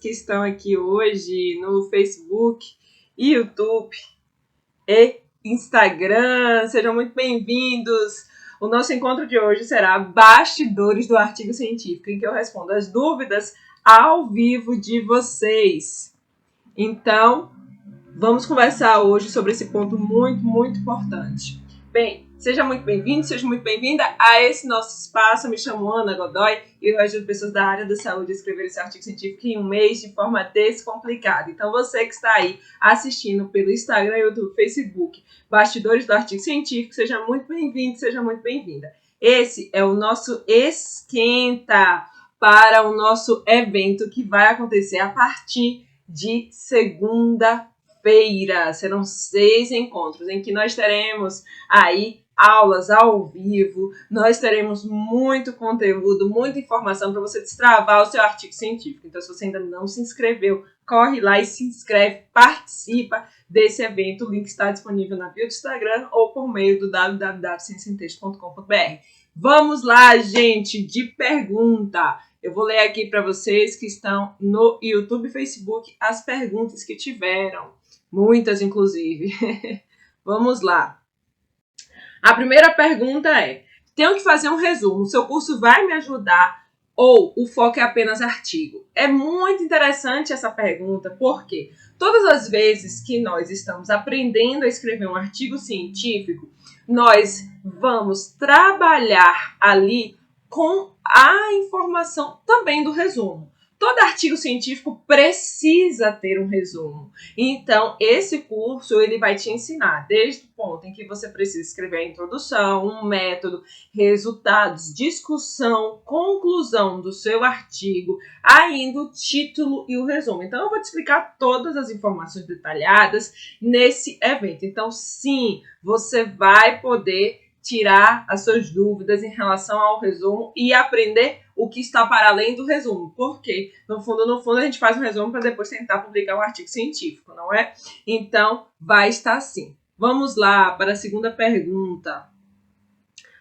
que estão aqui hoje no Facebook, YouTube e Instagram. Sejam muito bem-vindos. O nosso encontro de hoje será Bastidores do Artigo Científico, em que eu respondo as dúvidas ao vivo de vocês. Então, vamos conversar hoje sobre esse ponto muito importante. Bem, seja muito bem-vindo, seja muito bem-vinda a esse nosso espaço. Eu me chamo Ana Godoy e eu ajudo pessoas da área da saúde a escrever esse artigo científico em um mês de forma descomplicada. Então, você que está aí assistindo pelo Instagram, YouTube, Facebook, Bastidores do Artigo Científico, seja muito bem-vindo, seja muito bem-vinda. Esse é o nosso esquenta para o nosso evento que vai acontecer a partir de segunda-feira. Serão 6 encontros em que nós teremos aí aulas ao vivo, nós teremos muito conteúdo, muita informação para você destravar o seu artigo científico. Então, se você ainda não se inscreveu, corre lá e se inscreve, participa desse evento. O link está disponível na bio do Instagram ou por meio do www.cienciaemtexto.com.br. Vamos lá, gente, de pergunta. Eu vou ler aqui para vocês que estão no YouTube e Facebook as perguntas que tiveram. Muitas, inclusive. Vamos lá. A primeira pergunta é: tenho que fazer um resumo, o seu curso vai me ajudar ou o foco é apenas artigo? É muito interessante essa pergunta, porque todas as vezes que nós estamos aprendendo a escrever um artigo científico, nós vamos trabalhar ali com a informação também do resumo. Todo artigo científico precisa ter um resumo. Então, esse curso ele vai te ensinar desde o ponto em que você precisa escrever a introdução, um método, resultados, discussão, conclusão do seu artigo, ainda o título e o resumo. Então, eu vou te explicar todas as informações detalhadas nesse evento. Então, sim, você vai poder tirar as suas dúvidas em relação ao resumo e aprender o que está para além do resumo. Porque, no fundo, a gente faz um resumo para depois tentar publicar um artigo científico, não é? Então, vai estar assim. Vamos lá para a segunda pergunta.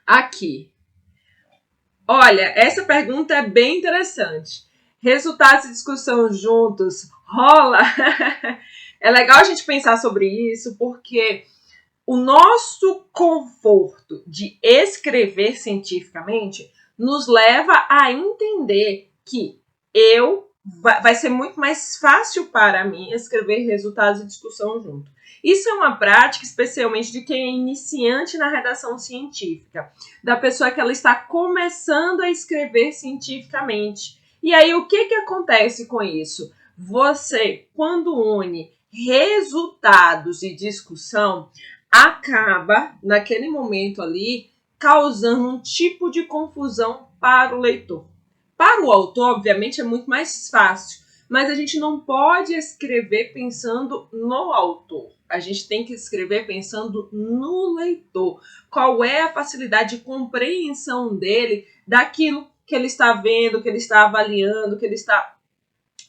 Aqui. Olha, essa pergunta é bem interessante. Resultados de discussão juntos rola? É legal a gente pensar sobre isso, porque o nosso conforto de escrever cientificamente nos leva a entender que vai ser muito mais fácil para mim escrever resultados de discussão junto. Isso é uma prática especialmente de quem é iniciante na redação científica, da pessoa que ela está começando a escrever cientificamente. E aí, o que acontece com isso? Você, quando une resultados e discussão, acaba, naquele momento ali, causando um tipo de confusão para o leitor. Para o autor, obviamente, é muito mais fácil, mas a gente não pode escrever pensando no autor. A gente tem que escrever pensando no leitor. Qual é a facilidade de compreensão dele daquilo que ele está vendo, que ele está avaliando, que ele está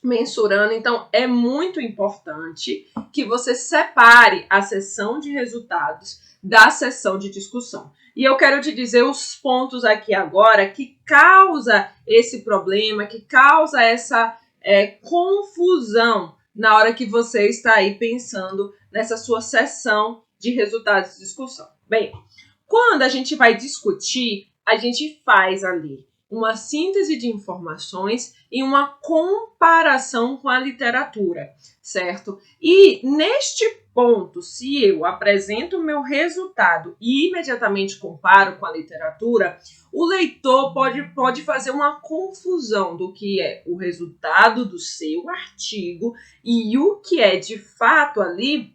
mensurando. Então, é muito importante que você separe a sessão de resultados da sessão de discussão. E eu quero te dizer os pontos aqui agora que causa esse problema, que causa essa confusão na hora que você está aí pensando nessa sua sessão de resultados de discussão. Bem, quando a gente vai discutir, a gente faz ali uma síntese de informações e uma comparação com a literatura, certo? E neste ponto, se eu apresento o meu resultado e imediatamente comparo com a literatura, o leitor pode fazer uma confusão do que é o resultado do seu artigo e o que é de fato ali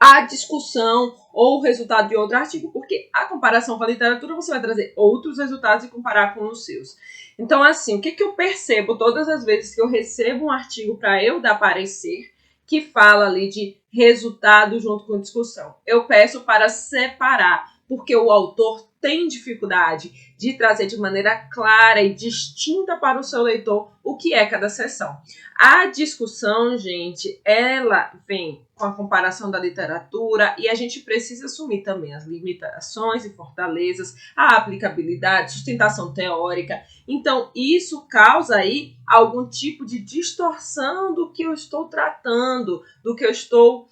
a discussão ou o resultado de outro artigo. Porque a comparação com a literatura, você vai trazer outros resultados e comparar com os seus. Então, assim, o que eu percebo todas as vezes que eu recebo um artigo para eu dar parecer, que fala ali de resultado junto com discussão? Eu peço para separar, porque o autor tem dificuldade de trazer de maneira clara e distinta para o seu leitor o que é cada seção. A discussão, gente, ela vem com a comparação da literatura e a gente precisa assumir também as limitações e fortalezas, a aplicabilidade, sustentação teórica. Então, isso causa aí algum tipo de distorção do que eu estou tratando, do que eu estou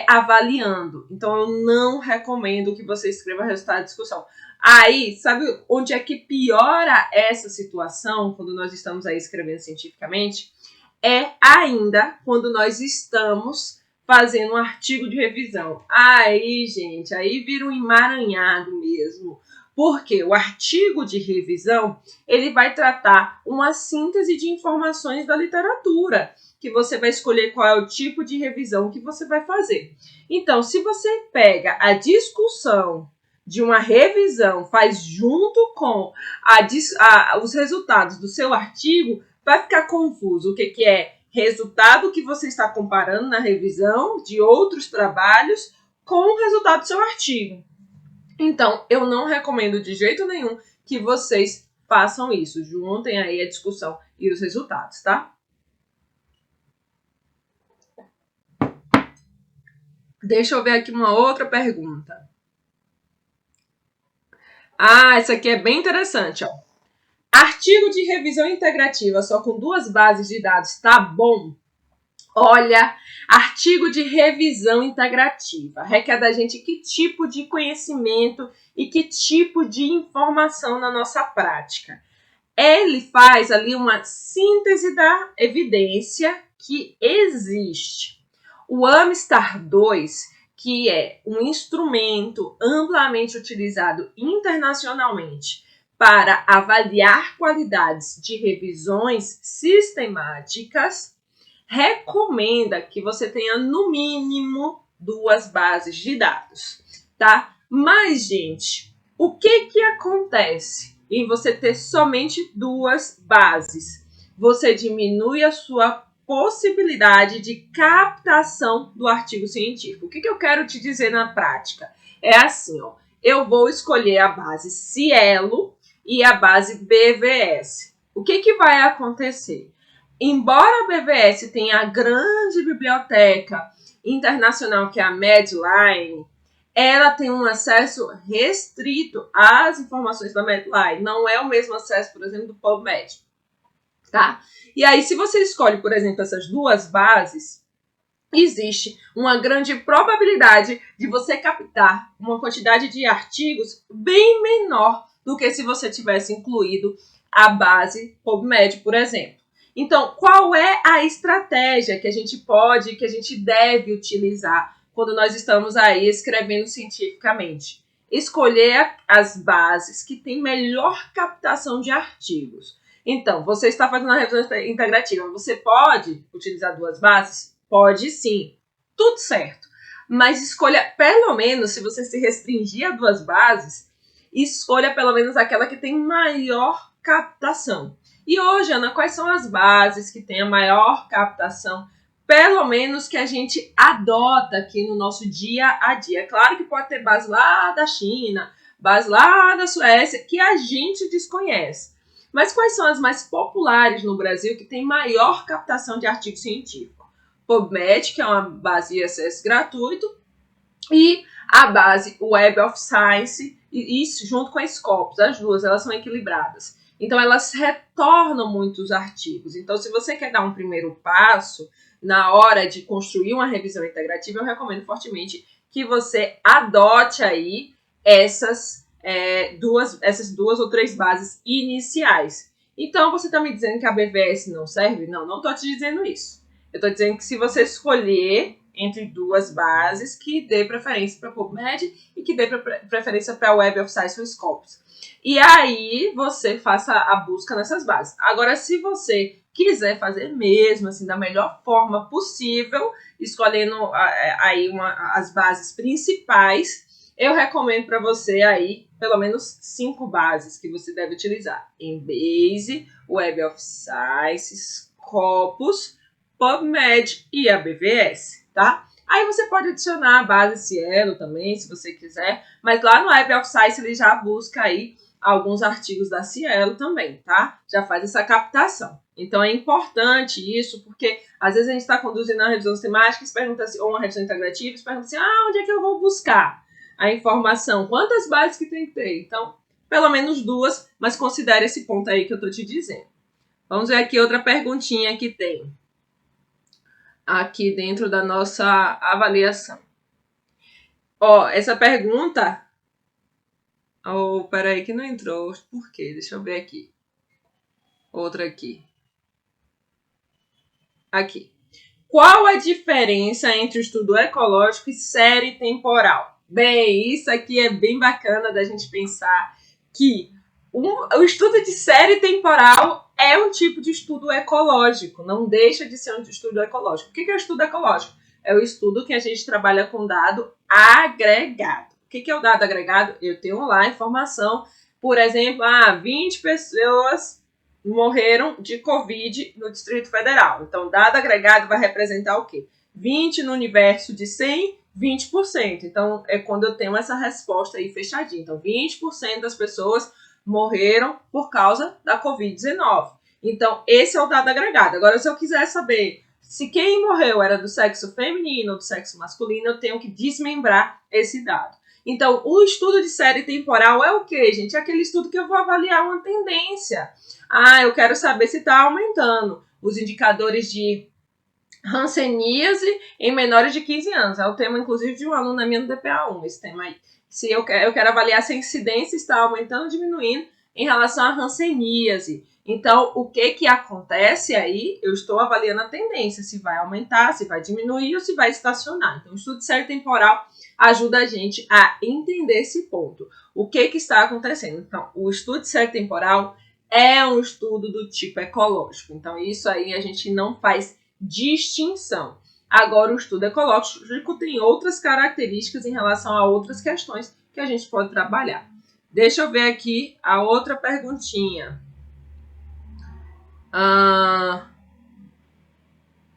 avaliando. Então, eu não recomendo que você escreva resultado de discussão. Aí, sabe onde é que piora essa situação quando nós estamos aí escrevendo cientificamente? É ainda quando nós estamos fazendo um artigo de revisão. Aí, gente, aí vira um emaranhado mesmo. Porque o artigo de revisão, ele vai tratar uma síntese de informações da literatura, que você vai escolher qual é o tipo de revisão que você vai fazer. Então, se você pega a discussão de uma revisão, faz junto com os resultados do seu artigo, vai ficar confuso o que é resultado que você está comparando na revisão de outros trabalhos com o resultado do seu artigo. Então, eu não recomendo de jeito nenhum que vocês façam isso. Juntem aí a discussão e os resultados, tá? Deixa eu ver aqui uma outra pergunta. Essa aqui é bem interessante, ó. Artigo de revisão integrativa só com 2 bases de dados, tá bom? Olha, artigo de revisão integrativa requer da gente que tipo de conhecimento e que tipo de informação na nossa prática. Ele faz ali uma síntese da evidência que existe. O Amistar 2, que é um instrumento amplamente utilizado internacionalmente para avaliar qualidades de revisões sistemáticas, recomenda que você tenha no mínimo 2 bases de dados, tá? Mas, gente, o que acontece em você ter somente 2 bases? Você diminui a sua possibilidade de captação do artigo científico. O que eu quero te dizer na prática? É assim, ó, eu vou escolher a base Cielo e a base BVS. O que vai acontecer? Embora a BVS tenha a grande biblioteca internacional que é a Medline, ela tem um acesso restrito às informações da Medline. Não é o mesmo acesso, por exemplo, do PubMed. Tá? E aí, se você escolhe, por exemplo, essas 2 bases, existe uma grande probabilidade de você captar uma quantidade de artigos bem menor do que se você tivesse incluído a base PubMed, por exemplo. Então, qual é a estratégia que a gente deve utilizar quando nós estamos aí escrevendo cientificamente? Escolher as bases que têm melhor captação de artigos. Então, você está fazendo a revisão integrativa, você pode utilizar 2 bases? Pode sim, tudo certo. Mas escolha pelo menos, se você se restringir a 2 bases, escolha pelo menos aquela que tem maior captação. E hoje, Ana, quais são as bases que têm a maior captação, pelo menos que a gente adota aqui no nosso dia a dia? É claro que pode ter base lá da China, base lá da Suécia, que a gente desconhece. Mas quais são as mais populares no Brasil que tem maior captação de artigo científico? PubMed, que é uma base de acesso gratuito, e a base Web of Science, e isso junto com a Scopus, as 2, elas são equilibradas. Então, elas retornam muitos artigos. Então, se você quer dar um primeiro passo na hora de construir uma revisão integrativa, eu recomendo fortemente que você adote aí essas 2 ou 3 bases iniciais. Então, você está me dizendo que a BVS não serve? Não estou te dizendo isso. Eu estou dizendo que se você escolher entre 2 bases, que dê preferência para PubMed e que dê preferência para Web of Science ou Scopus. E aí, você faça a busca nessas bases. Agora, se você quiser fazer mesmo, assim, da melhor forma possível, escolhendo aí as bases principais, eu recomendo para você aí pelo menos 5 bases que você deve utilizar: Embase, Web of Science, Scopus, PubMed e a BVS, tá? Aí você pode adicionar a base Cielo também, se você quiser, mas lá no Web of Science ele já busca aí alguns artigos da Cielo também, tá? Já faz essa captação. Então, é importante isso, porque às vezes a gente está conduzindo uma revisão sistemática, se pergunta assim, ou uma revisão integrativa, se pergunta assim, onde é que eu vou buscar a informação? Quantas bases que tem que ter? Então, pelo menos 2, mas considere esse ponto aí que eu estou te dizendo. Vamos ver aqui outra perguntinha que tem aqui dentro da nossa avaliação. Essa pergunta... peraí que não entrou. Por quê? Deixa eu ver aqui. Outra aqui. Aqui. Qual a diferença entre o estudo ecológico e série temporal? Bem, isso aqui é bem bacana da gente pensar que o estudo de série temporal é um tipo de estudo ecológico, não deixa de ser um estudo ecológico. O que é o estudo ecológico? É o estudo que a gente trabalha com dado agregado. O que é o dado agregado? Eu tenho lá informação, por exemplo, 20 pessoas morreram de Covid no Distrito Federal. Então, dado agregado vai representar o quê? 20 no universo de 100, 20%. Então, é quando eu tenho essa resposta aí fechadinha. Então, 20% das pessoas morreram por causa da Covid-19. Então, esse é o dado agregado. Agora, se eu quiser saber se quem morreu era do sexo feminino ou do sexo masculino, eu tenho que desmembrar esse dado. Então, o estudo de série temporal é o quê, gente? É aquele estudo que eu vou avaliar uma tendência. Eu quero saber se está aumentando os indicadores de hanseníase em menores de 15 anos. É o tema, inclusive, de um aluno minha no DPA1, esse tema aí. Se eu quero avaliar se a incidência está aumentando ou diminuindo em relação à hanseníase. Então, o que acontece aí? Eu estou avaliando a tendência, se vai aumentar, se vai diminuir ou se vai estacionar. Então, o estudo de série temporal ajuda a gente a entender esse ponto. O que está acontecendo? Então, o estudo de série temporal é um estudo do tipo ecológico. Então, isso aí a gente não faz distinção. Agora, o estudo ecológico tem outras características em relação a outras questões que a gente pode trabalhar. Deixa eu ver aqui a outra perguntinha.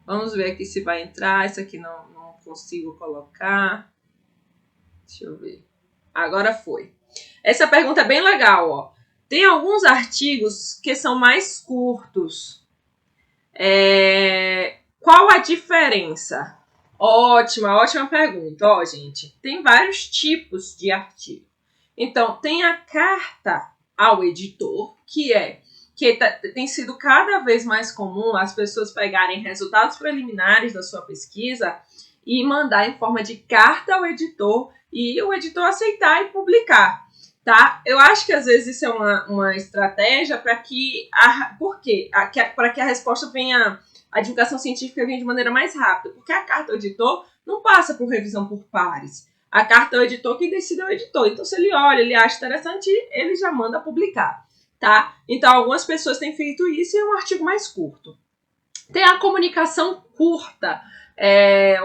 Vamos ver aqui se vai entrar. Isso aqui não consigo colocar. Deixa eu ver. Agora foi. Essa pergunta é bem legal, Tem alguns artigos que são mais curtos. Qual a diferença? Ótima pergunta. Gente, tem vários tipos de artigo. Então, tem a carta ao editor, que tem sido cada vez mais comum as pessoas pegarem resultados preliminares da sua pesquisa e mandar em forma de carta ao editor e o editor aceitar e publicar. Tá? Eu acho que às vezes isso é uma estratégia para que para que a resposta venha, a divulgação científica venha de maneira mais rápida, porque a carta ao editor não passa por revisão por pares. A carta ao editor, quem decide é o editor. Então, se ele olha, ele acha interessante, ele já manda publicar. Tá? Então, algumas pessoas têm feito isso e é um artigo mais curto. Tem a comunicação curta,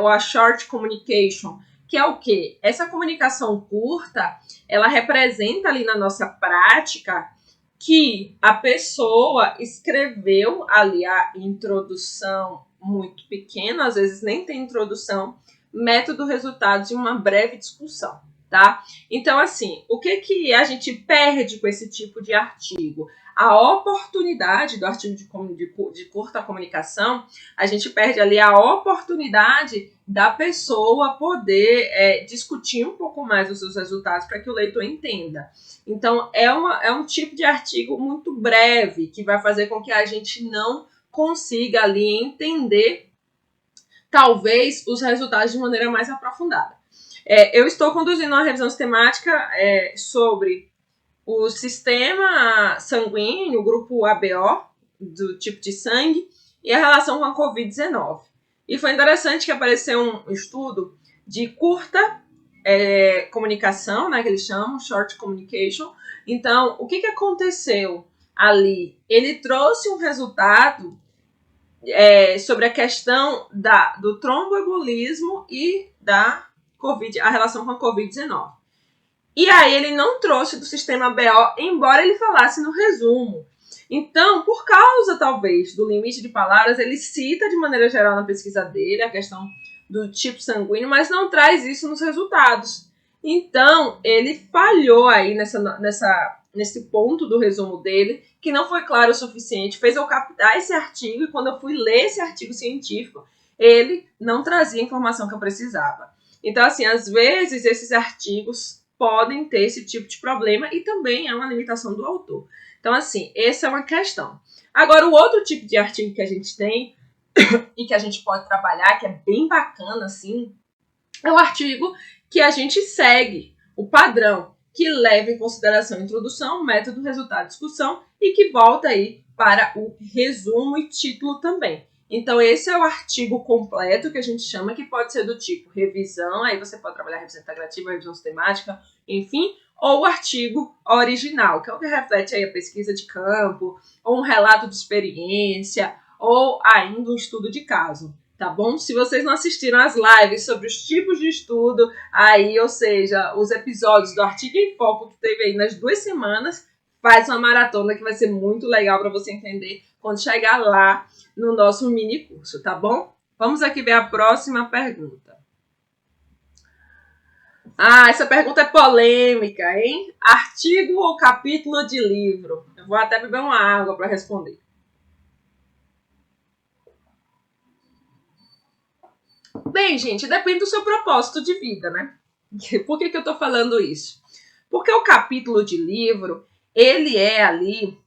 ou a short communication, que é o quê? Essa comunicação curta, ela representa ali na nossa prática que a pessoa escreveu ali a introdução muito pequena, às vezes nem tem introdução, método, resultados e uma breve discussão, tá? Então, assim, o que a gente perde com esse tipo de artigo? A oportunidade do artigo de curta comunicação, a gente perde ali a oportunidade da pessoa poder discutir um pouco mais os seus resultados para que o leitor entenda. Então, é um tipo de artigo muito breve que vai fazer com que a gente não consiga ali entender, talvez, os resultados de maneira mais aprofundada. Eu estou conduzindo uma revisão sistemática sobre o sistema sanguíneo, o grupo ABO, do tipo de sangue, e a relação com a Covid-19. E foi interessante que apareceu um estudo de curta comunicação, né, que eles chamam, short communication. Então, o que aconteceu ali? Ele trouxe um resultado sobre a questão do tromboembolismo e da COVID, a relação com a Covid-19. E aí ele não trouxe do sistema BO, embora ele falasse no resumo. Então, por causa, talvez, do limite de palavras, ele cita de maneira geral na pesquisa dele a questão do tipo sanguíneo, mas não traz isso nos resultados. Então, ele falhou aí nessa nesse ponto do resumo dele, que não foi claro o suficiente, fez eu captar esse artigo, e quando eu fui ler esse artigo científico, ele não trazia a informação que eu precisava. Então, assim, às vezes esses artigos podem ter esse tipo de problema e também é uma limitação do autor. Então, assim, essa é uma questão. Agora, o outro tipo de artigo que a gente tem e que a gente pode trabalhar, que é bem bacana, assim, é o artigo que a gente segue o padrão, que leva em consideração a introdução, método, resultado, discussão e que volta aí para o resumo e título também. Então, esse é o artigo completo que a gente chama, que pode ser do tipo revisão, aí você pode trabalhar revisão integrativa, revisão sistemática, enfim, ou o artigo original, que é o que reflete aí a pesquisa de campo, ou um relato de experiência, ou ainda um estudo de caso. Tá bom? Se vocês não assistiram às lives sobre os tipos de estudo, aí, ou seja, os episódios do Artigo em Foco que teve aí nas 2 semanas, faz uma maratona que vai ser muito legal para você entender quando chegar lá no nosso mini curso, tá bom? Vamos aqui ver a próxima pergunta. Essa pergunta é polêmica, hein? Artigo ou capítulo de livro? Eu vou até beber uma água para responder. Bem, gente, depende do seu propósito de vida, né? Por que eu estou falando isso? Porque o capítulo de livro, ele é ali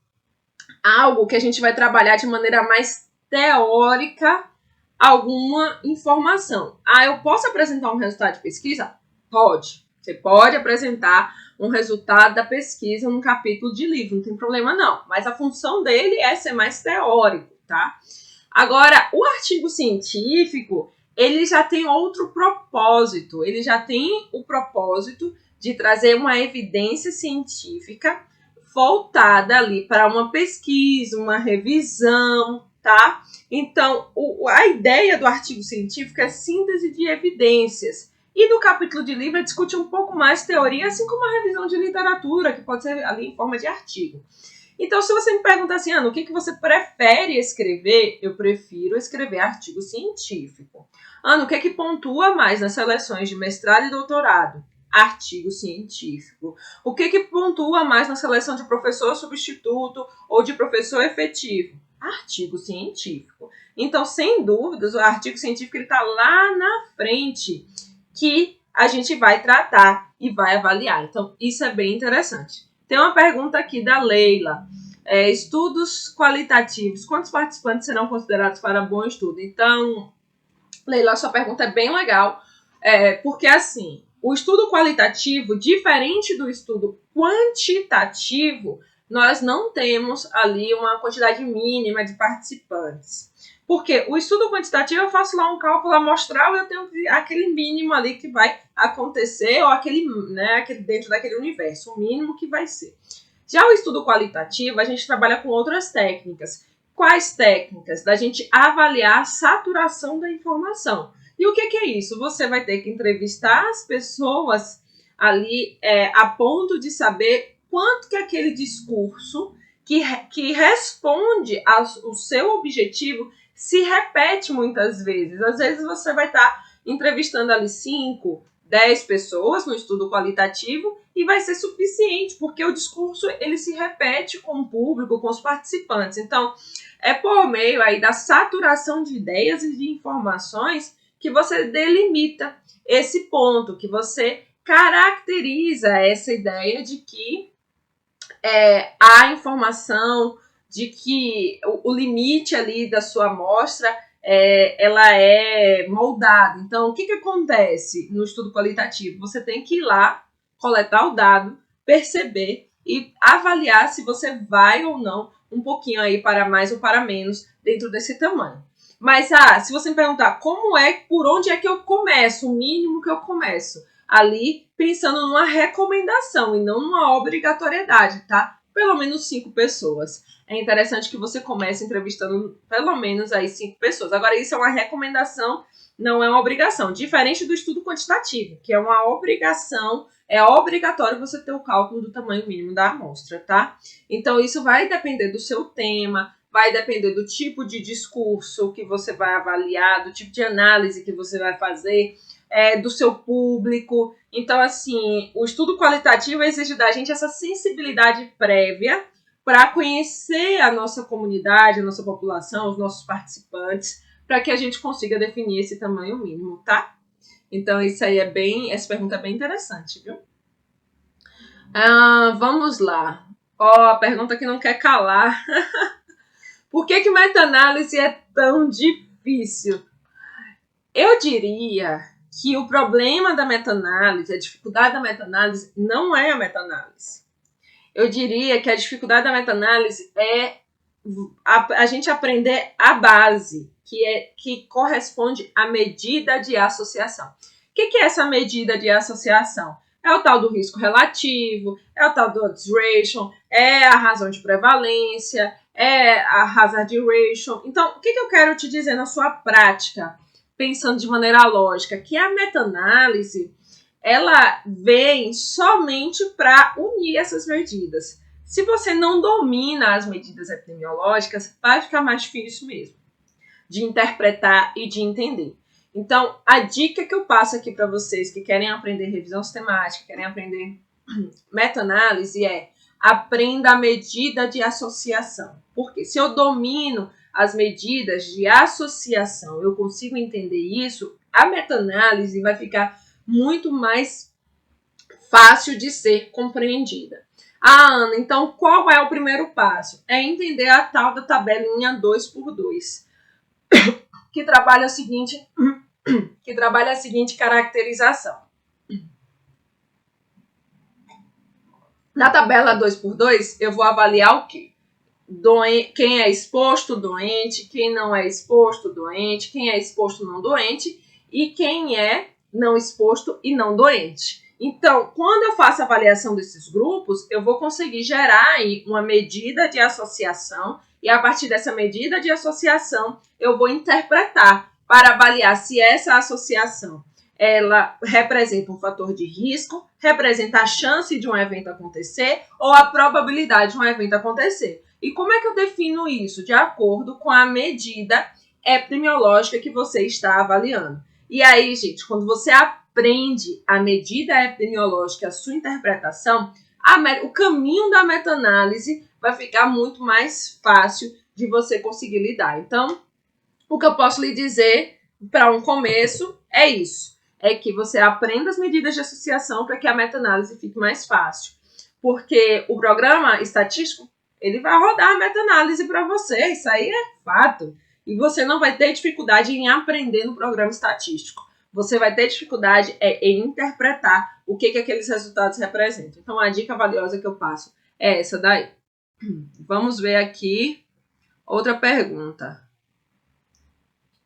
algo que a gente vai trabalhar de maneira mais teórica alguma informação. Eu posso apresentar um resultado de pesquisa? Pode. Você pode apresentar um resultado da pesquisa num capítulo de livro, não tem problema não. Mas a função dele é ser mais teórico, tá? Agora, o artigo científico, ele já tem outro propósito. Ele já tem o propósito de trazer uma evidência científica voltada ali para uma pesquisa, uma revisão, tá? Então, a ideia do artigo científico é síntese de evidências. E no capítulo de livro, discute um pouco mais teoria, assim como a revisão de literatura, que pode ser ali em forma de artigo. Então, se você me pergunta assim, Ana, o que você prefere escrever? Eu prefiro escrever artigo científico. Ana, o que pontua mais nas seleções de mestrado e doutorado? Artigo científico. O que pontua mais na seleção de professor substituto ou de professor efetivo? Artigo científico. Então, sem dúvidas, o artigo científico está lá na frente, que a gente vai tratar e vai avaliar. Então, isso é bem interessante. Tem uma pergunta aqui da Leila. Estudos qualitativos. Quantos participantes serão considerados para bom estudo? Então, Leila, sua pergunta é bem legal. Porque, assim, o estudo qualitativo, diferente do estudo quantitativo, nós não temos ali uma quantidade mínima de participantes. Porque o estudo quantitativo, eu faço lá um cálculo amostral e eu tenho aquele mínimo ali que vai acontecer, ou aquele dentro daquele universo, o mínimo que vai ser. Já o estudo qualitativo, a gente trabalha com outras técnicas. Quais técnicas? Da gente avaliar a saturação da informação. E o que é isso? Você vai ter que entrevistar as pessoas ali a ponto de saber quanto que aquele discurso que responde ao seu objetivo se repete muitas vezes. Às vezes você vai estar entrevistando ali 5, 10 pessoas no estudo qualitativo e vai ser suficiente, porque o discurso ele se repete com o público, com os participantes. Então, é por meio aí da saturação de ideias e de informações que você delimita esse ponto, que você caracteriza essa ideia de que há informação, de que o limite ali da sua amostra ela é moldada. Então, o que acontece no estudo qualitativo? Você tem que ir lá, coletar o dado, perceber e avaliar se você vai ou não um pouquinho aí para mais ou para menos dentro desse tamanho. Mas, se você me perguntar por onde é que eu começo, o mínimo que eu começo, ali pensando numa recomendação e não numa obrigatoriedade, tá? Pelo menos 5 pessoas. É interessante que você comece entrevistando pelo menos aí 5 pessoas. Agora, isso é uma recomendação, não é uma obrigação. Diferente do estudo quantitativo, que é uma obrigação, é obrigatório você ter o cálculo do tamanho mínimo da amostra, tá? Então, isso vai depender do seu tema, vai depender do tipo de discurso que você vai avaliar, do tipo de análise que você vai fazer, do seu público. Então, assim, o estudo qualitativo exige da gente essa sensibilidade prévia para conhecer a nossa comunidade, a nossa população, os nossos participantes, para que a gente consiga definir esse tamanho mínimo, tá? Então, isso aí essa pergunta é bem interessante, viu? Vamos lá. A pergunta que não quer calar. Por que meta-análise é tão difícil? Eu diria que o problema da meta-análise, a dificuldade da meta-análise, não é a meta-análise. Eu diria que a dificuldade da meta-análise é a gente aprender a base, que corresponde à medida de associação. O que é essa medida de associação? É o tal do risco relativo, é o tal do odds ratio, é a razão de prevalência, é a hazard ratio. Então, o que eu quero te dizer na sua prática, pensando de maneira lógica? Que a meta-análise, ela vem somente para unir essas medidas. Se você não domina as medidas epidemiológicas, vai ficar mais difícil mesmo de interpretar e de entender. Então, a dica que eu passo aqui para vocês que querem aprender revisão sistemática, querem aprender meta-análise é: aprenda a medida de associação. Porque se eu domino as medidas de associação, eu consigo entender isso, a meta-análise vai ficar muito mais fácil de ser compreendida. Ana, então qual é o primeiro passo? É entender a tal da tabelinha 2x2, que trabalha a seguinte caracterização. Na tabela 2x2, eu vou avaliar o quê? Quem é exposto, doente, quem não é exposto, doente, quem é exposto, não doente, e quem é não exposto e não doente. Então, quando eu faço a avaliação desses grupos, eu vou conseguir gerar aí uma medida de associação, e a partir dessa medida de associação, eu vou interpretar para avaliar se essa associação ela representa um fator de risco, representa a chance de um evento acontecer ou a probabilidade de um evento acontecer. E como é que eu defino isso? De acordo com a medida epidemiológica que você está avaliando. E aí, gente, quando você aprende a medida epidemiológica, a sua interpretação, o caminho da meta-análise vai ficar muito mais fácil de você conseguir lidar. Então, o que eu posso lhe dizer para um começo é isso. É que você aprenda as medidas de associação para que a meta-análise fique mais fácil. Porque o programa estatístico, ele vai rodar a meta-análise para você, isso aí é fato. E você não vai ter dificuldade em aprender no programa estatístico. Você vai ter dificuldade em interpretar o que aqueles resultados representam. Então, a dica valiosa que eu passo é essa daí. Vamos ver aqui outra pergunta.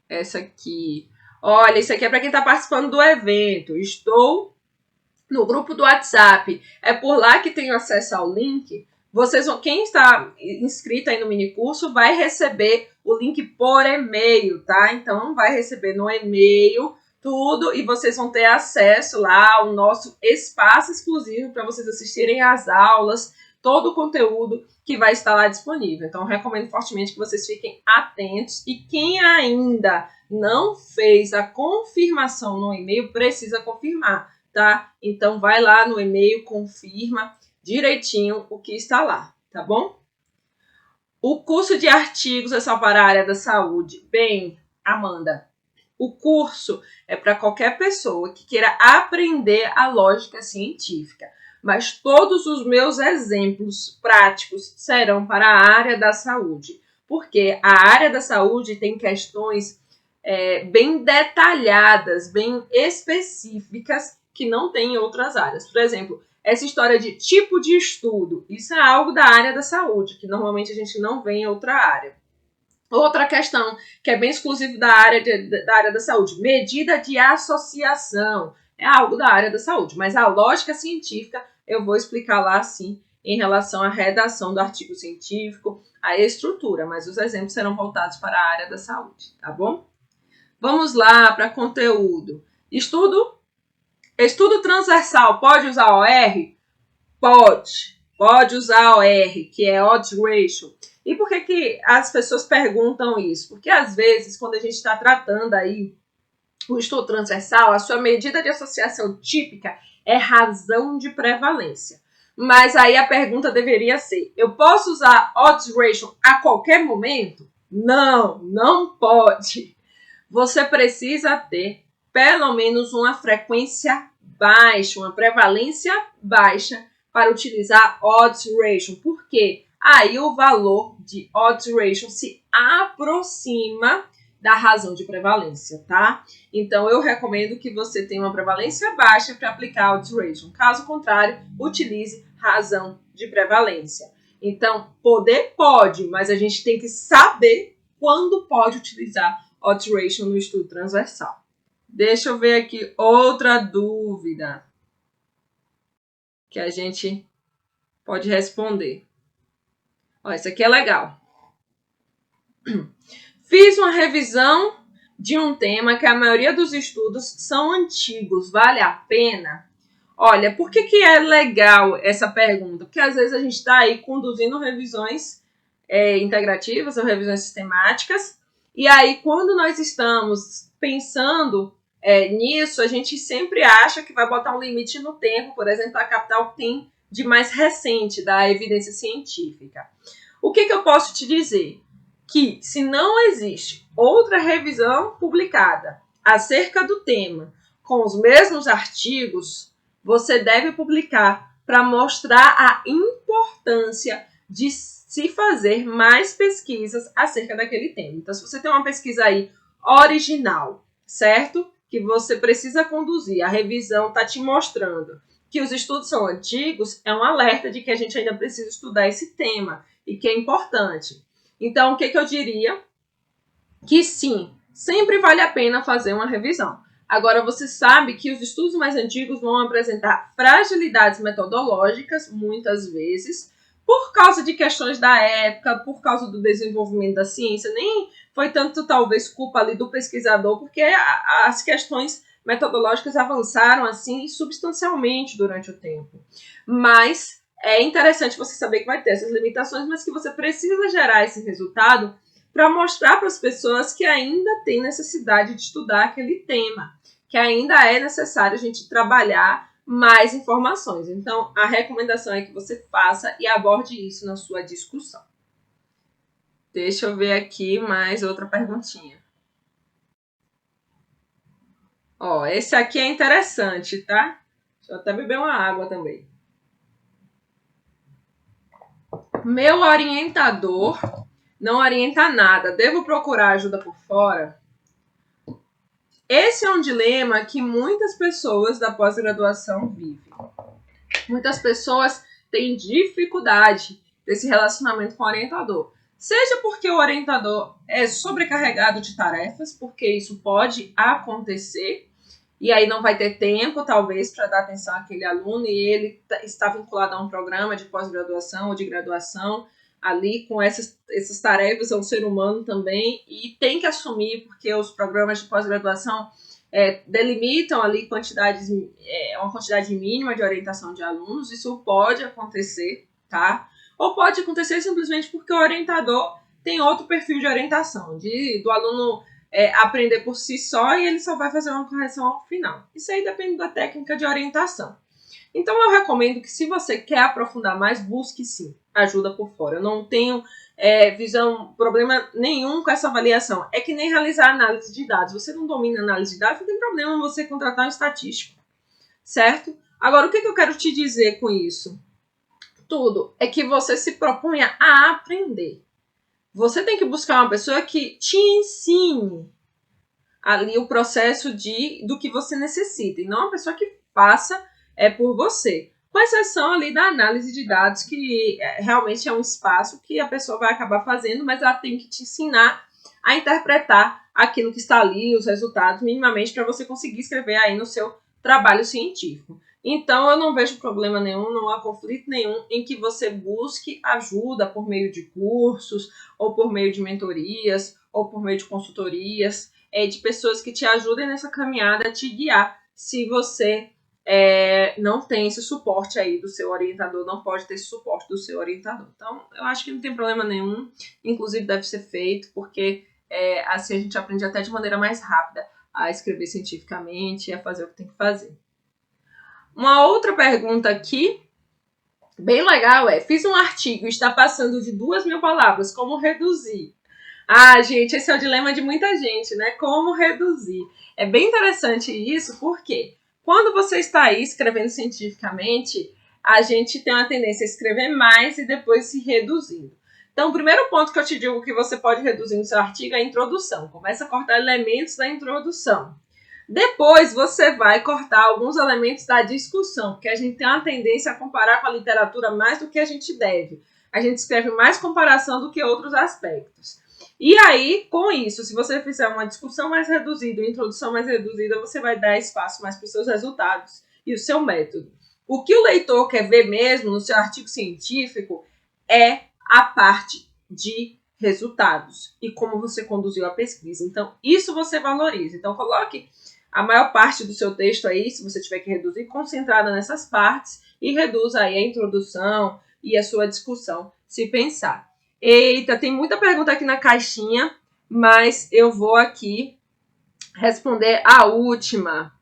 Essa aqui. Olha, isso aqui é para quem está participando do evento. Estou no grupo do WhatsApp. É por lá que tenho acesso ao link. Quem está inscrito aí no minicurso vai receber o link por e-mail, tá? Então, vai receber no e-mail tudo e vocês vão ter acesso lá ao nosso espaço exclusivo para vocês assistirem às aulas, todo o conteúdo que vai estar lá disponível. Então, recomendo fortemente que vocês fiquem atentos. E quem ainda não fez a confirmação no e-mail, precisa confirmar, tá? Então, vai lá no e-mail, confirma direitinho o que está lá, tá bom? O curso de artigos é só para a área da saúde. Bem, Amanda, o curso é para qualquer pessoa que queira aprender a lógica científica. Mas todos os meus exemplos práticos serão para a área da saúde, porque a área da saúde tem questões bem detalhadas, bem específicas, que não tem em outras áreas. Por exemplo, essa história de tipo de estudo, isso é algo da área da saúde, que normalmente a gente não vê em outra área. Outra questão que é bem exclusiva da área da saúde, medida de associação. É algo da área da saúde, mas a lógica científica eu vou explicar lá sim em relação à redação do artigo científico, a estrutura, mas os exemplos serão voltados para a área da saúde, tá bom? Vamos lá para conteúdo. Estudo transversal, pode usar OR? Pode usar OR, que é odds ratio. E por que as pessoas perguntam isso? Porque às vezes, quando a gente está tratando aí o estudo transversal, a sua medida de associação típica é razão de prevalência. Mas aí a pergunta deveria ser, eu posso usar odds ratio a qualquer momento? Não, não pode. Você precisa ter pelo menos uma frequência baixa, uma prevalência baixa para utilizar odds ratio. Por quê? Aí o valor de odds ratio se aproxima da razão de prevalência, tá? Então, eu recomendo que você tenha uma prevalência baixa para aplicar odds ratio. Caso contrário, utilize razão de prevalência. Então, poder pode, mas a gente tem que saber quando pode utilizar odds ratio no estudo transversal. Deixa eu ver aqui outra dúvida que a gente pode responder. Ó, essa aqui é legal. Fiz uma revisão de um tema que a maioria dos estudos são antigos. Vale a pena? Olha, por que é legal essa pergunta? Porque às vezes a gente está aí conduzindo revisões integrativas ou revisões sistemáticas, e aí quando nós estamos pensando nisso, a gente sempre acha que vai botar um limite no tempo, por exemplo, a capital tem de mais recente da evidência científica. O que eu posso te dizer? Que se não existe outra revisão publicada acerca do tema com os mesmos artigos, você deve publicar para mostrar a importância de se fazer mais pesquisas acerca daquele tema. Então, se você tem uma pesquisa aí original, certo? Que você precisa conduzir, a revisão está te mostrando que os estudos são antigos, é um alerta de que a gente ainda precisa estudar esse tema e que é importante. Então, o que eu diria? Que sim, sempre vale a pena fazer uma revisão. Agora, você sabe que os estudos mais antigos vão apresentar fragilidades metodológicas, muitas vezes, por causa de questões da época, por causa do desenvolvimento da ciência. Nem foi tanto, talvez, culpa ali do pesquisador, porque as questões metodológicas avançaram, assim, substancialmente durante o tempo. Mas é interessante você saber que vai ter essas limitações, mas que você precisa gerar esse resultado para mostrar para as pessoas que ainda tem necessidade de estudar aquele tema, que ainda é necessário a gente trabalhar mais informações. Então, a recomendação é que você faça e aborde isso na sua discussão. Deixa eu ver aqui mais outra perguntinha. Ó, esse aqui é interessante, tá? Deixa eu até beber uma água também. Meu orientador não orienta nada. Devo procurar ajuda por fora? Esse é um dilema que muitas pessoas da pós-graduação vivem. Muitas pessoas têm dificuldade desse relacionamento com o orientador. Seja porque o orientador é sobrecarregado de tarefas, porque isso pode acontecer, e aí não vai ter tempo, talvez, para dar atenção àquele aluno, e ele está vinculado a um programa de pós-graduação ou de graduação, ali com essas tarefas, é um ser humano também, e tem que assumir, porque os programas de pós-graduação delimitam ali uma quantidade mínima de orientação de alunos. Isso pode acontecer, tá? Ou pode acontecer simplesmente porque o orientador tem outro perfil de orientação, do aluno aprender por si só e ele só vai fazer uma correção ao final. Isso aí depende da técnica de orientação. Então, eu recomendo que, se você quer aprofundar mais, busque sim ajuda por fora. Eu não tenho problema nenhum com essa avaliação. É que nem realizar análise de dados. Você não domina análise de dados, não tem problema você contratar um estatístico, certo? Agora, o que eu quero te dizer com isso? Tudo é que você se proponha a aprender. Você tem que buscar uma pessoa que te ensine ali o processo do que você necessita, e não uma pessoa que faça por você. Com exceção ali da análise de dados, que realmente é um espaço que a pessoa vai acabar fazendo, mas ela tem que te ensinar a interpretar aquilo que está ali, os resultados, minimamente, para você conseguir escrever aí no seu trabalho científico. Então, eu não vejo problema nenhum, não há conflito nenhum em que você busque ajuda por meio de cursos, ou por meio de mentorias, ou por meio de consultorias, de pessoas que te ajudem nessa caminhada, a te guiar, se você não tem esse suporte aí do seu orientador, não pode ter esse suporte do seu orientador. Então, eu acho que não tem problema nenhum, inclusive deve ser feito, porque assim a gente aprende até de maneira mais rápida a escrever cientificamente e a fazer o que tem que fazer. Uma outra pergunta aqui, bem legal, fiz um artigo e está passando de 2.000 palavras, como reduzir? Ah, gente, esse é o dilema de muita gente, né? Como reduzir? É bem interessante isso, porque quando você está aí escrevendo cientificamente, a gente tem uma tendência a escrever mais e depois se reduzindo. Então, o primeiro ponto que eu te digo que você pode reduzir no seu artigo é a introdução. Começa a cortar elementos da introdução. Depois, você vai cortar alguns elementos da discussão, porque a gente tem uma tendência a comparar com a literatura mais do que a gente deve. A gente escreve mais comparação do que outros aspectos. E aí, com isso, se você fizer uma discussão mais reduzida, uma introdução mais reduzida, você vai dar espaço mais para os seus resultados e o seu método. O que o leitor quer ver mesmo no seu artigo científico é a parte de resultados e como você conduziu a pesquisa. Então, isso você valoriza. Então, coloque a maior parte do seu texto aí, se você tiver que reduzir, concentrada nessas partes e reduza aí a introdução e a sua discussão, se pensar. Eita, tem muita pergunta aqui na caixinha, mas eu vou aqui responder a última.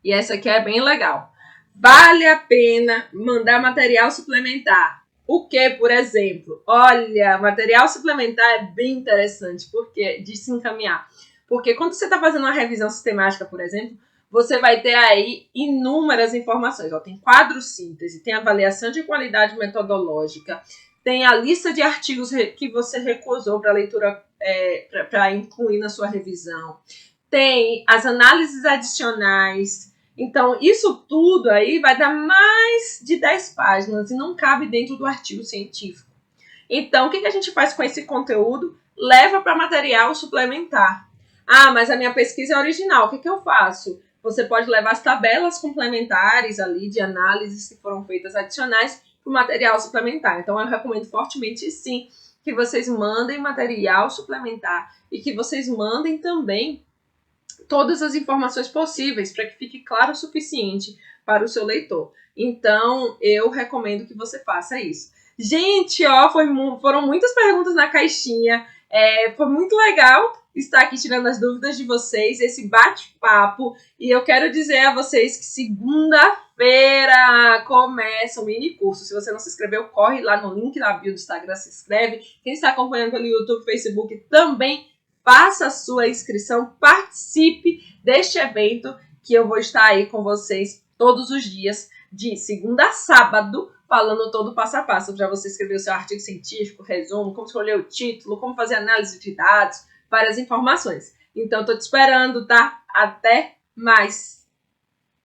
E essa aqui é bem legal. Vale a pena mandar material suplementar? O que, por exemplo? Olha, material suplementar é bem interessante porque de se encaminhar. Porque quando você está fazendo uma revisão sistemática, por exemplo, você vai ter aí inúmeras informações. Tem quadro síntese, tem avaliação de qualidade metodológica, tem a lista de artigos que você recusou para leitura, para incluir na sua revisão. Tem as análises adicionais. Então, isso tudo aí vai dar mais de 10 páginas e não cabe dentro do artigo científico. Então, o que a gente faz com esse conteúdo? Leva para material suplementar. Ah, mas a minha pesquisa é original. O que eu faço? Você pode levar as tabelas complementares ali de análises que foram feitas adicionais para o material suplementar. Então, eu recomendo fortemente, sim, que vocês mandem material suplementar e que vocês mandem também todas as informações possíveis para que fique claro o suficiente para o seu leitor. Então, eu recomendo que você faça isso. Gente, foram muitas perguntas na caixinha. Foi muito legal estar aqui tirando as dúvidas de vocês, esse bate-papo. E eu quero dizer a vocês que segunda-feira começa o mini curso. Se você não se inscreveu, corre lá no link da bio do Instagram, se inscreve. Quem está acompanhando pelo YouTube, Facebook, também faça a sua inscrição, participe deste evento que eu vou estar aí com vocês todos os dias, de segunda a sábado, falando todo o passo a passo para você escrever o seu artigo científico, resumo, como escolher o título, como fazer análise de dados, várias informações. Então, estou te esperando, tá? Até mais!